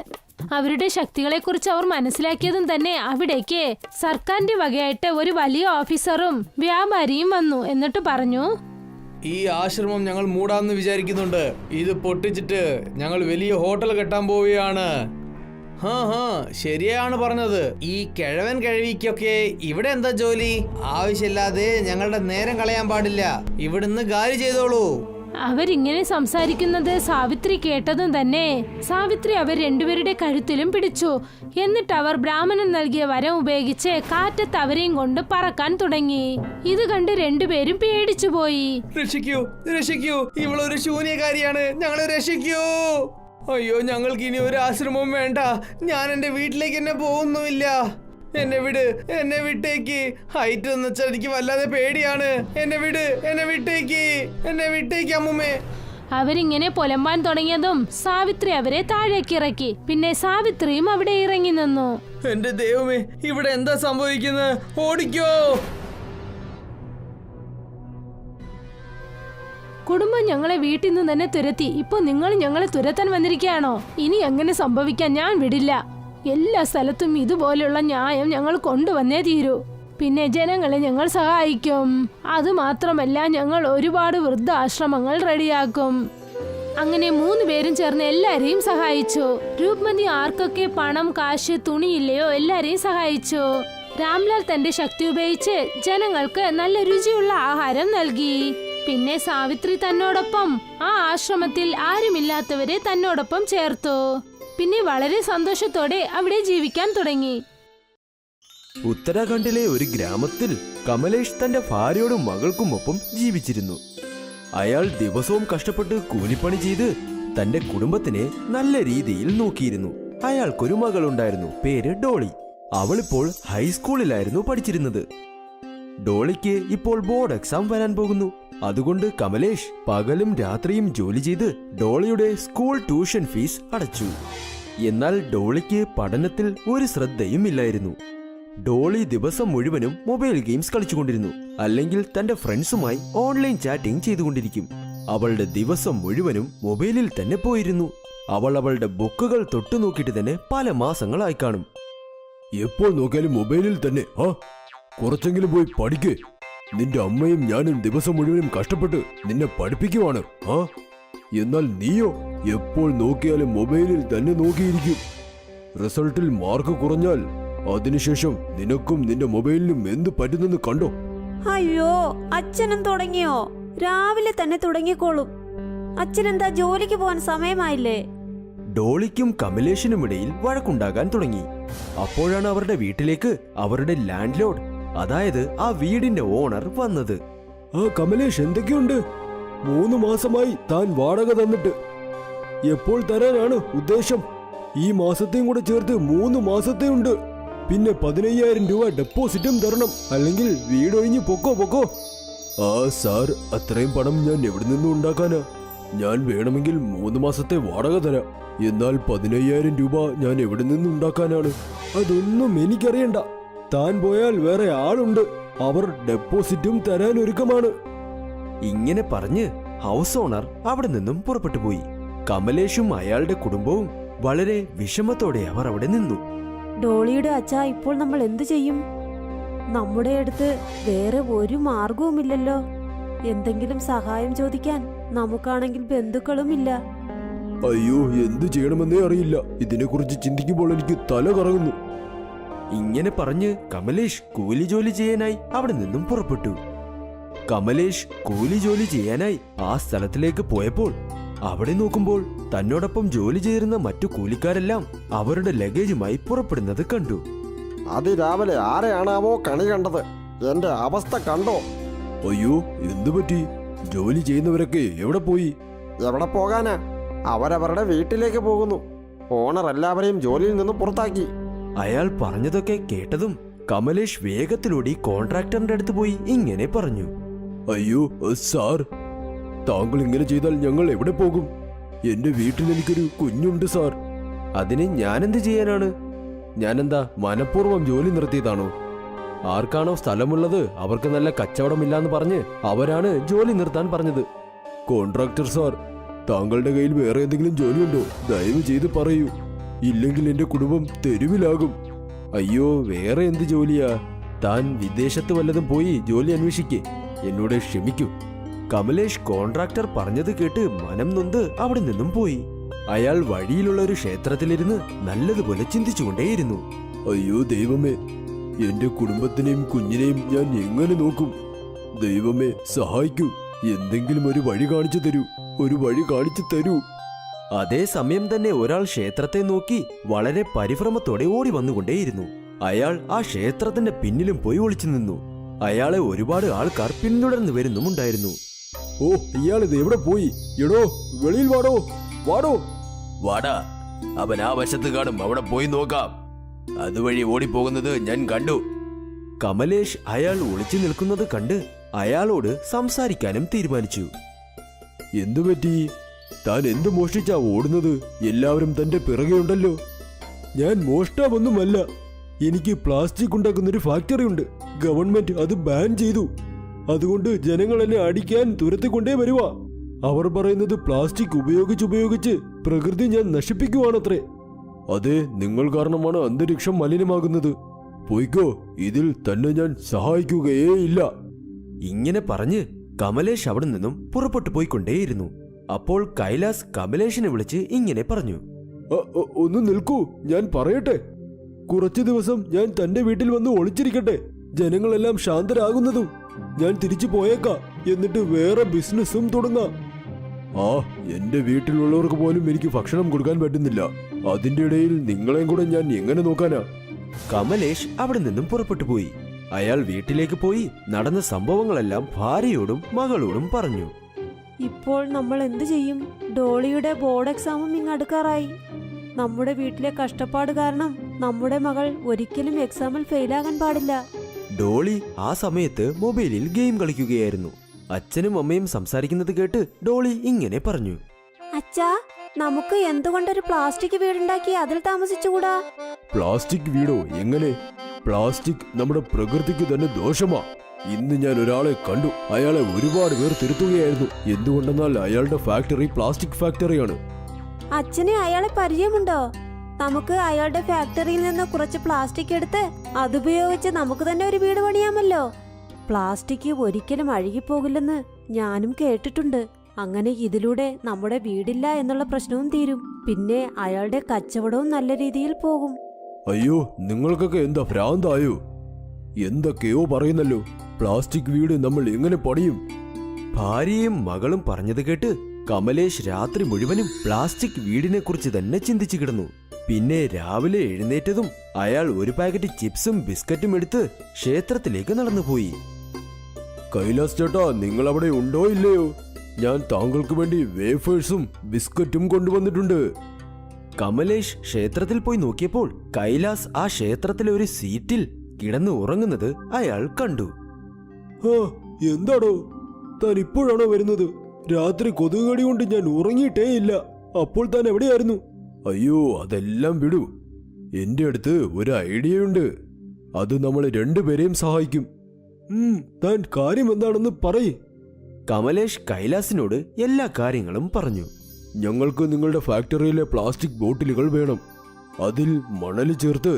അവരുടെ ശക്തികളെക്കുറിച്ച് അവർ മനസ്സിലാക്കിയതും തന്നെ അവിടേക്ക് സർക്കാരിന്റെ വകയായിട്ട് ഒരു വലിയ ഓഫീസറും വ്യാപാരിയും വന്നു. എന്നിട്ട് പറഞ്ഞു, ഈ ആശ്രമം ഞങ്ങൾ മൂടാന്ന് വിചാരിക്കുന്നുണ്ട്. ഇത് പൊട്ടിച്ചിട്ട് ഞങ്ങൾ വലിയ ഹോട്ടൽ കെട്ടാൻ പോവുകയാണ്. ശരിയാണ് പറഞ്ഞത്. ഈ കിഴവൻ കിഴവിക്കൊക്കെ ഇവിടെ എന്താ ജോലി? ആവശ്യമില്ലാതെ ഞങ്ങളുടെ നേരം കളയാൻ പാടില്ല. ഇവിടുന്ന് ഗാലി ചെയ്തോളൂ. അവരിങ്ങനെ സംസാരിക്കുന്നത് സാവിത്രി കേട്ടതും തന്നെ സാവിത്രി അവർ രണ്ടുപേരുടെ കഴുത്തിലും പിടിച്ചു. എന്നിട്ട് അവർ ബ്രാഹ്മണൻ നൽകിയ വരം ഉപയോഗിച്ച് കാറ്റത്ത് അവരെയും കൊണ്ട് പറക്കാൻ തുടങ്ങി. ഇത് കണ്ട് രണ്ടുപേരും പേടിച്ചു പോയി. രക്ഷിക്കൂ, രക്ഷിക്കൂ, ഇവളൊരു ശൂന്യകാരിയാണ്, ഞങ്ങളെ രക്ഷിക്കൂ. അയ്യോ, ഞങ്ങൾക്ക് ഇനി ഒരു ആശ്രമവും വേണ്ട. ഞാൻ എന്റെ വീട്ടിലേക്ക് തന്നെ പോകുന്നുമില്ല. എന്നെ വിട്, എന്നെ വിട്ടേക്ക്. ഹൈറ്റ് എന്ന് വെച്ചാൽ എനിക്ക് വല്ലാതെ പേടിയാണ്. എന്നെ വിട്, എന്നെ വിട്ടേക്ക്, എന്നെ വിട്ടേക്ക് അമ്മുമ്മേ. അവരിങ്ങനെ പുലമ്പാൻ തുടങ്ങിയതും സാവിത്രി അവരെ താഴേക്ക് ഇറക്കി. പിന്നെ സാവിത്രിയും അവിടെ ഇറങ്ങി നിന്നു. എന്റെ ദൈവമേ, ഇവിടെ എന്താ സംഭവിക്കുന്നത്? ഓടിക്കോ. കുടുംബം ഞങ്ങളെ വീട്ടിൽ നിന്ന് തന്നെ തുരത്തി. ഇപ്പൊ നിങ്ങൾ ഞങ്ങളെ തുരത്താൻ വന്നിരിക്കുകയാണോ? ഇനി എങ്ങനെ സംഭവിക്കാൻ ഞാൻ വിടില്ല. എല്ലാ സ്ഥലത്തും ഇതുപോലെയുള്ള ന്യായം ഞങ്ങൾ കൊണ്ടുവന്നേ തീരൂ. പിന്നെ ജനങ്ങളെ ഞങ്ങൾ സഹായിക്കും. അതുമാത്രമല്ല, ഞങ്ങൾ ഒരുപാട് വൃദ്ധാശ്രമങ്ങൾ റെഡിയാക്കും. അങ്ങനെ 3 പേരും ചേർന്ന് എല്ലാരെയും സഹായിച്ചു. രൂപ്മതി ആർക്കൊക്കെ പണം, കാശ്, തുണിയില്ലയോ എല്ലാരെയും സഹായിച്ചു. രാംലാൽ തന്റെ ശക്തി ഉപയോഗിച്ച് ജനങ്ങൾക്ക് നല്ല രുചിയുള്ള ആഹാരം നൽകി. പിന്നെ സാവിത്രി തന്നോടൊപ്പം ആ ആശ്രമത്തിൽ ആരുമില്ലാത്തവരെ തന്നോടൊപ്പം ചേർത്തു. പിന്നെ വളരെ സന്തോഷത്തോടെ അവിടെ ജീവിക്കാൻ തുടങ്ങി. ഉത്തരാഖണ്ഡിലെ ഒരു ഗ്രാമത്തിൽ കമലേഷ് തന്റെ ഭാര്യയോടും മകൾക്കുമൊപ്പം ജീവിച്ചിരുന്നു. അയാൾ ദിവസവും കഷ്ടപ്പെട്ട് കൂലിപ്പണി ചെയ്ത് തന്റെ കുടുംബത്തിനെ നല്ല രീതിയിൽ നോക്കിയിരുന്നു. അയാൾക്കൊരു മകളുണ്ടായിരുന്നു, പേര് ഡോളി. അവളിപ്പോൾ ഹൈസ്കൂളിലായിരുന്നു പഠിച്ചിരുന്നത്. ഡോളിക്ക് ഇപ്പോൾ ബോർഡ് എക്സാം വരാൻ പോകുന്നു. അതുകൊണ്ട് കമലേഷ് പകലും രാത്രിയും ജോലി ചെയ്ത് ഡോളിയുടെ സ്കൂൾ ട്യൂഷൻ ഫീസ് അടച്ചു. എന്നാൽ ഡോളിക്ക് പഠനത്തിൽ ഒരു ശ്രദ്ധയും ഇല്ലായിരുന്നു. ഡോളി ദിവസം മുഴുവനും മൊബൈൽ ഗെയിംസ് കളിച്ചുകൊണ്ടിരുന്നു, അല്ലെങ്കിൽ തന്റെ ഫ്രണ്ട്സുമായി ഓൺലൈൻ ചാറ്റിംഗ് ചെയ്തുകൊണ്ടിരിക്കും. അവളുടെ ദിവസം മുഴുവനും മൊബൈലിൽ തന്നെ പോയിരുന്നു. അവൾ അവളുടെ ബുക്കുകൾ തൊട്ടു നോക്കിയിട്ട് തന്നെ പല മാസങ്ങളായി കാണും. എപ്പോൾ നോക്കിയാലും മൊബൈലിൽ തന്നെ. കുറച്ചെങ്കിലും പോയി പഠിക്കേ. നിന്റെ അമ്മയും ഞാനും ദിവസം മുഴുവനും കഷ്ടപ്പെട്ട് നിന്നെ പഠിപ്പിക്കുവാണ്. എന്നാൽ നീയോ എപ്പോൾ നോക്കിയാലും മൊബൈലിൽ തന്നെ നോക്കിയിരിക്കും. റിസൾട്ടിൽ മാർക്ക് കുറഞ്ഞാൽ അതിനുശേഷം നിനക്കും നിന്റെ മൊബൈലിനും എന്ത് പറ്റുന്നെന്ന് കണ്ടോ? അയ്യോ, അച്ഛനും തുടങ്ങിയോ? രാവിലെ തന്നെ തുടങ്ങിക്കോളും. അച്ഛനെന്താ ജോലിക്ക് പോകാൻ സമയമായില്ലേ? ഡോളിക്കും കമലേഷിനും ഇടയിൽ വഴക്കുണ്ടാകാൻ തുടങ്ങി. അപ്പോഴാണ് അവരുടെ വീട്ടിലേക്ക് അവരുടെ ലാൻഡ് ലോർഡ്, അതായത് ആ വീടിന്റെ ഓണർ വന്നത്. കമലേഷ്, എന്തൊക്കെയുണ്ട്? 3 മാസമായി താൻ വാടക തന്നിട്ട്. എപ്പോൾ തരാനാണ് ഉദ്ദേശം? ഈ മാസത്തെയും കൂടെ ചേർത്ത് 3 മാസത്തെ ഉണ്ട്. പിന്നെ 15,000 രൂപ ഡെപ്പോസിറ്റും തരണം, അല്ലെങ്കിൽ വീടൊഴിഞ്ഞ് പൊക്കോ. സാർ, അത്രയും പണം ഞാൻ എവിടെ നിന്നും ഉണ്ടാക്കാനാ? ഞാൻ വേണമെങ്കിൽ 3 മാസത്തെ വാടക തരാം. എന്നാൽ 15,000 രൂപ ഞാൻ എവിടെ നിന്നും ഉണ്ടാക്കാനാണ്? അതൊന്നും എനിക്കറിയണ്ട. താൻ പോയാൽ വേറെ ആളുണ്ട്, അവർ ഡെപ്പോസിറ്റും തരാൻ ഒരുക്കമാണ്. ഇങ്ങനെ പറഞ്ഞ് ഹൗസ് ഓണർ അവിടെ നിന്നും പുറപ്പെട്ടു പോയി. കമലേഷും അയാളുടെ കുടുംബവും വളരെ വിഷമത്തോടെ അവർ അവിടെ നിന്നു. ഡോളിയുടെ അച്ഛാ, ഇപ്പോൾ നമ്മൾ എന്തു ചെയ്യും? നമ്മുടെ അടുത്ത് വേറെ ഒരു മാർഗവുമില്ലല്ലോ. എന്തെങ്കിലും സഹായം ചോദിക്കാൻ നമുക്കാണെങ്കിൽ ബന്ധുക്കളും ഇല്ല. അയ്യോ, എന്തു ചെയ്യണമെന്നേ അറിയില്ല. ഇതിനെക്കുറിച്ച് ചിന്തിക്കുമ്പോൾ എനിക്ക് തല കറങ്ങുന്നു. ഇങ്ങനെ പറഞ്ഞ് കമലേഷ് കൂലി ജോലി ചെയ്യാനായി അവിടെ നിന്നും പുറപ്പെട്ടു. കമലേഷ് കൂലി ജോലി ചെയ്യാനായി ആ സ്ഥലത്തിലേക്ക് പോയപ്പോൾ അവിടെ നോക്കുമ്പോൾ തന്നോടൊപ്പം ജോലി ചെയ്തിരുന്ന മറ്റു കൂലിക്കാരെല്ലാം അവരുടെ ലഗേജുമായി പുറപ്പെടുന്നത് കണ്ടു. അതിരാവിലെ ആരെയാണാവോ കണി കണ്ടത്? എന്റെ അവസ്ഥ കണ്ടോ? അയ്യോ, എന്തുപറ്റി? ജോലി ചെയ്യുന്നവരൊക്കെ എവിടെ പോയി? എവിടെ പോകാനാ? അവരവരുടെ വീട്ടിലേക്ക് പോകുന്നു. ഓണർ എല്ലാവരെയും ജോലിയിൽ നിന്ന് പുറത്താക്കി. അയാൾ പറഞ്ഞതൊക്കെ കേട്ടതും കമലേഷ് വേഗത്തിലൂടെ കോൺട്രാക്ടറിന്റെ അടുത്ത് പോയി ഇങ്ങനെ പറഞ്ഞു. അയ്യോ സാർ, താങ്കൾ ഇങ്ങനെ ചെയ്താൽ ഞങ്ങൾ എവിടെ പോകും? എന്റെ വീട്ടിൽ എനിക്കൊരു കുഞ്ഞുണ്ട് സാർ. അതിന് ഞാനെന്ത് ചെയ്യാനാണ്? ഞാനെന്താ മനഃപൂർവ്വം ജോലി നിർത്തിയതാണോ? ആർക്കാണോ സ്ഥലമുള്ളത് അവർക്ക് നല്ല കച്ചവടമില്ലാന്ന് പറഞ്ഞ് അവരാണ് ജോലി നിർത്താൻ പറഞ്ഞത്. കോൺട്രാക്ടർ സാർ, താങ്കളുടെ കയ്യിൽ വേറെ എന്തെങ്കിലും ജോലിയുണ്ടോ? ദയവ് ചെയ്ത് പറയൂ, ഇല്ലെങ്കിൽ എന്റെ കുടുംബം തെരുവിലാകും. അയ്യോ, വേറെ എന്ത് ജോലിയാ? താൻ വിദേശത്ത് വല്ലതും പോയി ജോലി അന്വേഷിക്കേ. എന്നോട് ക്ഷമിക്കൂ. കമലേഷ് കോൺട്രാക്ടർ പറഞ്ഞത് കേട്ട് മനം നൊന്ത് അവിടെ നിന്നും പോയി. അയാൾ വഴിയിലുള്ള ഒരു ക്ഷേത്രത്തിലിരുന്ന് നല്ലതുപോലെ ചിന്തിച്ചുകൊണ്ടേയിരുന്നു. അയ്യോ ദൈവമേ, എന്റെ കുടുംബത്തിനെയും കുഞ്ഞിനെയും ഞാൻ എങ്ങനെ നോക്കും? ദൈവമേ സഹായിക്കൂ, എന്തെങ്കിലും ഒരു വഴി കാണിച്ചു തരൂ, ഒരു വഴി കാണിച്ചു തരൂ. അതേ സമയം തന്നെ ഒരാൾ ക്ഷേത്രത്തെ നോക്കി വളരെ പരിഭ്രമത്തോടെ ഓടി വന്നുകൊണ്ടേയിരുന്നു. അയാൾ ആ ക്ഷേത്രത്തിന്റെ പിന്നിലും പോയി ഒളിച്ചു നിന്നു. അയാളെ ഒരുപാട് ആൾക്കാർ പിന്തുടർന്നു വരുന്നുമുണ്ടായിരുന്നു. ഓ, ഇയാളിത് എവിടെ പോയി? എടോ, വെളിയിൽ വാടോ, വാടോ. വാടാ, അവൻ ആ വശത്ത് കാണും, അവിടെ പോയി നോക്കാം. അതുവഴി ഓടിപ്പോകുന്നത് ഞാൻ കണ്ടു. കമലേഷ് അയാൾ ഒളിച്ചു നിൽക്കുന്നത് കണ്ട് അയാളോട് സംസാരിക്കാനും തീരുമാനിച്ചു. എന്തുപറ്റി? താൻ എന്ത് മോഷ്ടിച്ചാ ഓടുന്നത്? എല്ലാവരും തന്റെ പിറകെയുണ്ടല്ലോ. ഞാൻ മോഷ്ടാവൊന്നുമല്ല. എനിക്ക് പ്ലാസ്റ്റിക് ഉണ്ടാക്കുന്നൊരു ഫാക്ടറി ഉണ്ട്. ഗവൺമെന്റ് അത് ബാൻ ചെയ്തു. അതുകൊണ്ട് ജനങ്ങൾ എന്നെ അടിക്കാൻ തുരത്തിക്കൊണ്ടേ വരുവാ. അവർ പറയുന്നത് പ്ലാസ്റ്റിക് ഉപയോഗിച്ച് പ്രകൃതി ഞാൻ നശിപ്പിക്കുവാണത്രേ. അതെ, നിങ്ങൾ കാരണമാണ് അന്തരീക്ഷം മലിനമാകുന്നത്. പോയിക്കോ, ഇതിൽ തന്നെ ഞാൻ സഹായിക്കുകയേ ഇല്ല. ഇങ്ങനെ പറഞ്ഞ് കമലേഷ് അവിടെ നിന്നും പുറപ്പെട്ടു പോയിക്കൊണ്ടേയിരുന്നു. അപ്പോൾ കൈലാസ് കമലേഷിനെ വിളിച്ച് ഇങ്ങനെ പറഞ്ഞു. ഒന്ന് നിൽക്കൂ, ഞാൻ പറയട്ടെ. കുറച്ചു ദിവസം ഞാൻ തന്റെ വീട്ടിൽ വന്ന് ഒളിച്ചിരിക്കട്ടെ. ജനങ്ങളെല്ലാം ശാന്തരാകുന്നതും ഞാൻ തിരിച്ചു പോയേക്കാം. എന്നിട്ട് വേറെ ബിസിനസ്സും തുടങ്ങാം. ആ, എന്റെ വീട്ടിലുള്ളവർക്ക് പോലും എനിക്ക് ഭക്ഷണം കൊടുക്കാൻ പറ്റുന്നില്ല. അതിന്റെ ഇടയിൽ നിങ്ങളെയും കൂടെ ഞാൻ എങ്ങനെ നോക്കാനാ? കമലേഷ് അവിടെ നിന്നും പുറപ്പെട്ടു പോയി. അയാൾ വീട്ടിലേക്ക് പോയി നടന്ന സംഭവങ്ങളെല്ലാം ഭാര്യയോടും മകളോടും പറഞ്ഞു. ഇപ്പോൾ നമ്മൾ എന്ത് ചെയ്യും? ഡോളിയുടെ ബോർഡ് എക്സാമും ഇങ്ങടുക്കാറായി. നമ്മുടെ വീട്ടിലെ കഷ്ടപ്പാട് കാരണം നമ്മുടെ മകൾ ഒരിക്കലും എക്സാമിൽ ഫെയിലാകാൻ പാടില്ല. ഡോളി ആ സമയത്ത് മൊബൈലിൽ ഗെയിം കളിക്കുകയായിരുന്നു. അച്ഛനും അമ്മയും സംസാരിക്കുന്നത് കേട്ട് ഡോളി ഇങ്ങനെ പറഞ്ഞു. അച്ഛാ, നമുക്ക് എന്തുകൊണ്ടൊരു പ്ലാസ്റ്റിക് വീടുണ്ടാക്കി അതിൽ താമസിച്ചുകൂടാ? പ്ലാസ്റ്റിക് വീടോ? എങ്ങനെ? പ്ലാസ്റ്റിക് നമ്മുടെ പ്രകൃതിക്ക് തന്നെ ദോഷമാ. ഇന്ന് ഞാൻ ഒരാളെ കണ്ടു. അയാളെ ഒരുപാട് പേർ തിരുത്തുകയായിരുന്നു. എന്തുകൊണ്ടെന്നാൽ അയാളുടെ ഫാക്ടറി പ്ലാസ്റ്റിക് ഫാക്ടറിയാണ്. അച്ഛന് അയാളെ പരിചയമുണ്ടോ? നമുക്ക് അയാളുടെ ഫാക്ടറിയിൽ നിന്ന് കുറച്ച് പ്ലാസ്റ്റിക് എടുത്ത് അതുപയോഗിച്ച് നമുക്ക് തന്നെ ഒരു വീട് പണിയാമല്ലോ. പ്ലാസ്റ്റിക് ഒരിക്കലും അഴുകിപ്പോകില്ലെന്ന് ഞാനും കേട്ടിട്ടുണ്ട്. അങ്ങനെ ഇതിലൂടെ നമ്മുടെ വീടില്ല എന്നുള്ള പ്രശ്നവും തീരും. പിന്നെ അയാളുടെ കച്ചവടവും നല്ല രീതിയിൽ പോകും. അയ്യോ, നിങ്ങൾക്കൊക്കെ എന്താ ഭ്രാന്തായോ? എന്തൊക്കെയോ പറയുന്നല്ലോ. പ്ലാസ്റ്റിക് വീട് നമ്മൾ എങ്ങനെ പണിയും? ഭാര്യയും മകളും പറഞ്ഞത് കേട്ട് കമലേഷ് രാത്രി മുഴുവനും പ്ലാസ്റ്റിക് വീടിനെ കുറിച്ച് തന്നെ ചിന്തിച്ചു കിടന്നു. പിന്നെ രാവിലെ എഴുന്നേറ്റതും അയാൾ ഒരു പാക്കറ്റ് ചിപ്സും ബിസ്ക്കറ്റും എടുത്ത് ക്ഷേത്രത്തിലേക്ക് നടന്നുപോയി. കൈലാസ് ചേട്ടാ, നിങ്ങൾ അവിടെ ഉണ്ടോ ഇല്ലയോ? ഞാൻ താങ്കൾക്ക് വേണ്ടി വേഫേഴ്സും ബിസ്ക്കറ്റും കൊണ്ടുവന്നിട്ടുണ്ട്. കമലേഷ് ക്ഷേത്രത്തിൽ പോയി നോക്കിയപ്പോൾ കൈലാസ് ആ ക്ഷേത്രത്തിലെ ഒരു സീറ്റിൽ കിടന്ന് ഉറങ്ങുന്നത് അയാൾ കണ്ടു. എന്താടോ, താൻ ഇപ്പോഴാണോ വരുന്നത്? രാത്രി കൊതുകടി കൊണ്ട് ഞാൻ ഉറങ്ങിയിട്ടേ ഇല്ല. അപ്പോൾ താൻ എവിടെയായിരുന്നു? അയ്യോ, അതെല്ലാം വിടൂ. എന്റെ അടുത്ത് ഒരു ഐഡിയയുണ്ട്. അത് നമ്മളെ രണ്ടുപേരെയും സഹായിക്കും. താൻ കാര്യം എന്താണെന്ന് പറയ്. കമലേഷ് കൈലാസിനോട് എല്ലാ കാര്യങ്ങളും പറഞ്ഞു. ഞങ്ങൾക്ക് നിങ്ങളുടെ ഫാക്ടറിയിലെ പ്ലാസ്റ്റിക് ബോട്ടിലുകൾ വേണം. അതിൽ മണൽ ചേർത്ത്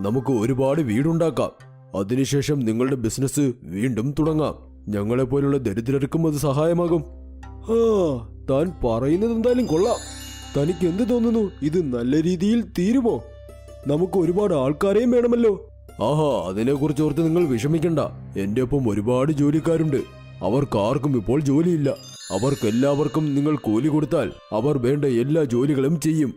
നമുക്ക് ഒരുപാട് വീടുണ്ടാക്കാം. അതിനുശേഷം നിങ്ങളുടെ ബിസിനസ് വീണ്ടും തുടങ്ങാം. ഞങ്ങളെപ്പോലുള്ള ദരിദ്രർക്കും അത് സഹായമാകും. താൻ പറയുന്നത് എന്തായാലും കൊള്ളാം. തനിക്ക് എന്ത് തോന്നുന്നു? ഇത് നല്ല രീതിയിൽ തീരുമോ? നമുക്ക് ഒരുപാട് ആൾക്കാരെയും വേണമല്ലോ. ആഹാ, അതിനെക്കുറിച്ച് ഓർത്ത് നിങ്ങൾ വിഷമിക്കണ്ട. എന്റെ ഒപ്പം ഒരുപാട് ജോലിക്കാരുണ്ട്. അവർക്കാർക്കും ഇപ്പോൾ ജോലിയില്ല. അവർക്കെല്ലാവർക്കും നിങ്ങൾ കൂലി കൊടുത്താൽ അവർ വേണ്ട എല്ലാ ജോലികളും ചെയ്യും.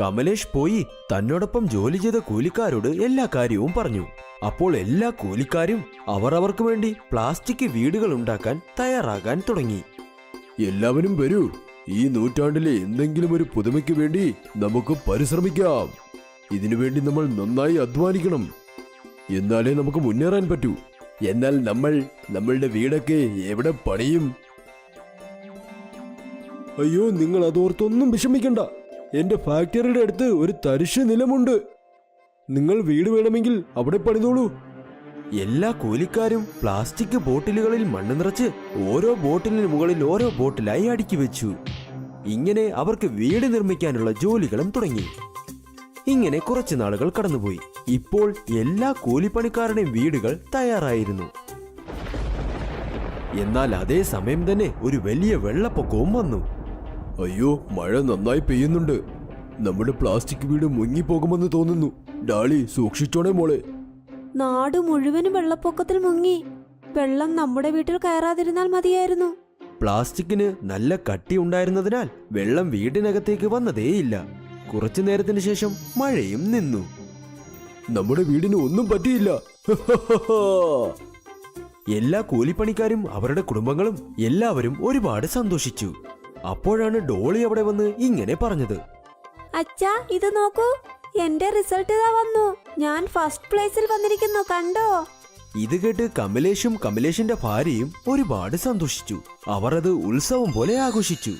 കമലേഷ് പോയി തന്നോടൊപ്പം ജോലി ചെയ്ത കൂലിക്കാരോട് എല്ലാ കാര്യവും പറഞ്ഞു. അപ്പോൾ എല്ലാ കൂലിക്കാരും അവർക്ക് വേണ്ടി പ്ലാസ്റ്റിക് വീടുകൾ ഉണ്ടാക്കാൻ തയ്യാറാകാൻ തുടങ്ങി. എല്ലാവരും വരൂ. ഈ നൂറ്റാണ്ടിലെ എന്തെങ്കിലും ഒരു പുതുമയ്ക്ക് വേണ്ടി നമുക്ക് പരിശ്രമിക്കാം. ഇതിനുവേണ്ടി നമ്മൾ നന്നായി അധ്വാനിക്കണം. എന്നാലേ നമുക്ക് മുന്നേറാൻ പറ്റൂ. എന്നാൽ നമ്മളുടെ വീടൊക്കെ എവിടെ പണിയും? അയ്യോ, നിങ്ങൾ അതോർത്തൊന്നും വിഷമിക്കണ്ട. എന്റെ ഫാക്ടറിയുടെ അടുത്ത് ഒരു തരിശ് നിലമുണ്ട്. നിങ്ങൾ വീട് വേണമെങ്കിൽ അവിടെ പണിതോളൂ. എല്ലാ കൂലിക്കാരും പ്ലാസ്റ്റിക് ബോട്ടിലുകളിൽ മണ്ണ് നിറച്ച് ഓരോ ബോട്ടിലിന് മുകളിൽ ഓരോ ബോട്ടിലായി അടുക്കി വെച്ചു. ഇങ്ങനെ അവർക്ക് വീട് നിർമ്മിക്കാനുള്ള ജോലികളും തുടങ്ങി. ഇങ്ങനെ കുറച്ചു നാളുകൾ കടന്നുപോയി. ഇപ്പോൾ എല്ലാ കൂലിപ്പണിക്കാരുടെയും വീടുകൾ തയ്യാറായിരുന്നു. എന്നാൽ അതേ സമയം തന്നെ ഒരു വലിയ വെള്ളപ്പൊക്കവും വന്നു. അയ്യോ, മഴ നന്നായി പെയ്യുന്നുണ്ട്. നമ്മുടെ പ്ലാസ്റ്റിക് വീട് മുങ്ങിപ്പോകുമെന്ന് തോന്നുന്നു. ഡാളി, സൂക്ഷിച്ചോണേ മോളെ. നാട് മുഴുവനും വെള്ളപ്പൊക്കത്തിൽ മുങ്ങി. വെള്ളം നമ്മുടെ വീട്ടിൽ കയറാതിരുന്നാൽ മതിയായിരുന്നു. പ്ലാസ്റ്റിക്കിന് നല്ല കട്ടി ഉണ്ടായിരുന്നതിനാൽ വെള്ളം വീടിനകത്തേക്ക് വന്നതേയില്ല. കുറച്ചു നേരത്തിന് ശേഷം മഴയും നിന്നു. നമ്മുടെ വീടിന് ഒന്നും പറ്റിയില്ല. എല്ലാ കൂലിപ്പണിക്കാരും അവരുടെ കുടുംബങ്ങളും എല്ലാവരും ഒരുപാട് സന്തോഷിച്ചു. അപ്പോഴാണ് ഡോളി അവിടെ വന്ന് ഇങ്ങനെ പറഞ്ഞത്. അച്ഛാ, ഇത് നോക്കൂ, എന്റെ റിസൾട്ട് ഇതാ വന്നു. ഞാൻ ഫസ്റ്റ് പ്ലേസിൽ വന്നിരിക്കുന്നു, കണ്ടോ? ഇത് കേട്ട് കമലേഷും കമലേഷിന്റെ ഭാര്യയും ഒരുപാട് സന്തോഷിച്ചു. അവർ അത് ഉത്സവം പോലെ ആഘോഷിച്ചു.